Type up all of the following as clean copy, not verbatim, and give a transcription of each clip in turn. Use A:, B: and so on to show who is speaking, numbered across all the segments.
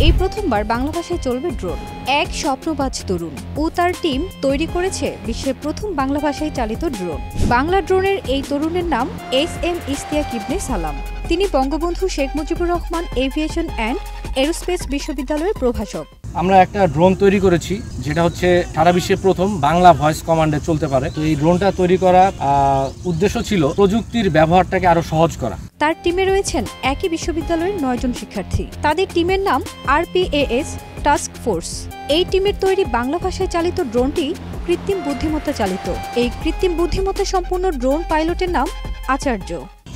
A: এই প্রথমবার বাংলা ভাষায় চলবে ড্রোন। এক স্বপ্নবাজ তরুণ ও তার টিম তৈরি করেছে বিশ্বের প্রথম বাংলা ভাষায় চালিত ড্রোন। বাংলা ড্রোনের এই তরুণের নাম এস.এম. ইশতিয়াক ইবনে সালাম। তিনি Bangabandhu Sheikh Mujibur Rahman aviation and aerospace বিশ্ববিদ্যালয়ের প্রভাষক।
B: আমরা একটা ড্রোন তৈরি করেছি যেটা হচ্ছে সারা বিশ্বের প্রথম বাংলা ভয়েস কমান্ডে চলতে পারে। তো এই ড্রোনটা তৈরি করার উদ্দেশ্য ছিল প্রযুক্তির ব্যবহারটাকে আরো সহজ করা।
A: তার টিমে রয়েছেন একই বিশ্ববিদ্যালয়ের 9 জন শিক্ষার্থী। তাদের টিমের নাম RPAS টাস্ক ফোর্স। এই টিমের তৈরি বাংলা ভাষায় চালিত ড্রোনটি কৃত্রিম বুদ্ধিমত্তা চালিত। এই কৃত্রিম বুদ্ধিমত্তা সম্পন্ন ড্রোন পাইলটের নাম আচার্য।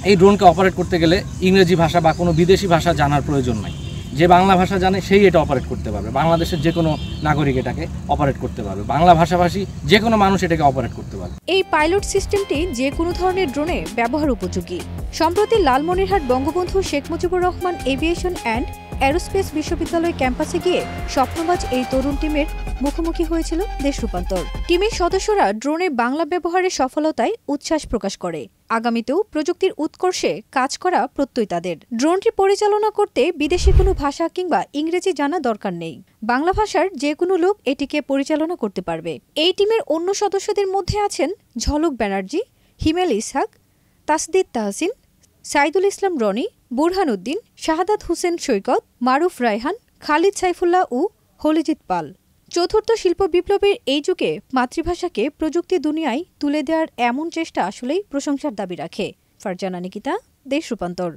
B: এই ড্রোনকে অপারেট করতে গেলে ইংরেজি ভাষা বা কোনো বিদেশি ভাষা জানার প্রয়োজন নাই। যে বাংলা ভাষা জানে সেই এটা অপারেট করতে পারবে। বাংলাদেশের যে কোনো নাগরিক এটাকে অপারেট করতে পারবে। বাংলা ভাষাভাষী যে কোনো মানুষ এটাকে অপারেট করতে পারবে।
A: এই পাইলট সিস্টেমটি যে কোনো ধরনের ড্রোনে ব্যবহার উপযোগী। সম্প্রতি Lalmonirhat Bangabandhu Sheikh Mujibur Rahman aviation and aerospace বিশ্ববিদ্যালয় ক্যাম্পাসে গিয়ে স্বপ্নবাজ এই তরুণ টিমের মুখোমুখি হয়েছিল দেশ রূপান্তর। টিমের সদস্যরা ড্রোনের বাংলা ব্যবহারের সফলতায় উচ্ছ্বাস প্রকাশ করে। আগামীতেও প্রযুক্তির উৎকর্ষে কাজ করা প্রত্যয় তাদের। ড্রোনটি পরিচালনা করতে বিদেশি কোনো ভাষা কিংবা ইংরেজি জানা দরকার নেই। বাংলা ভাষার যে কোনো লোক এটিকে পরিচালনা করতে পারবে। এই টিমের অন্য সদস্যদের মধ্যে আছেন ঝলক ব্যানার্জি, হিমেল ইসহাক, তাসদিদ তাহসিন, সাইদুল ইসলাম রনি, বুরহান উদ্দিন, শাহাদাত হোসেন সৈকত, মারুফ রায়হান, খালিদ সাইফুল্লাহ ও হলিজিৎ পাল। চতুর্থ শিল্প বিপ্লবের এই যুগে মাতৃভাষাকে প্রযুক্তি দুনিয়ায় তুলে দেওয়ার এমন চেষ্টা আসলেই প্রশংসার দাবি রাখে। ফারজানা নিকিতা, দেশ রূপান্তর।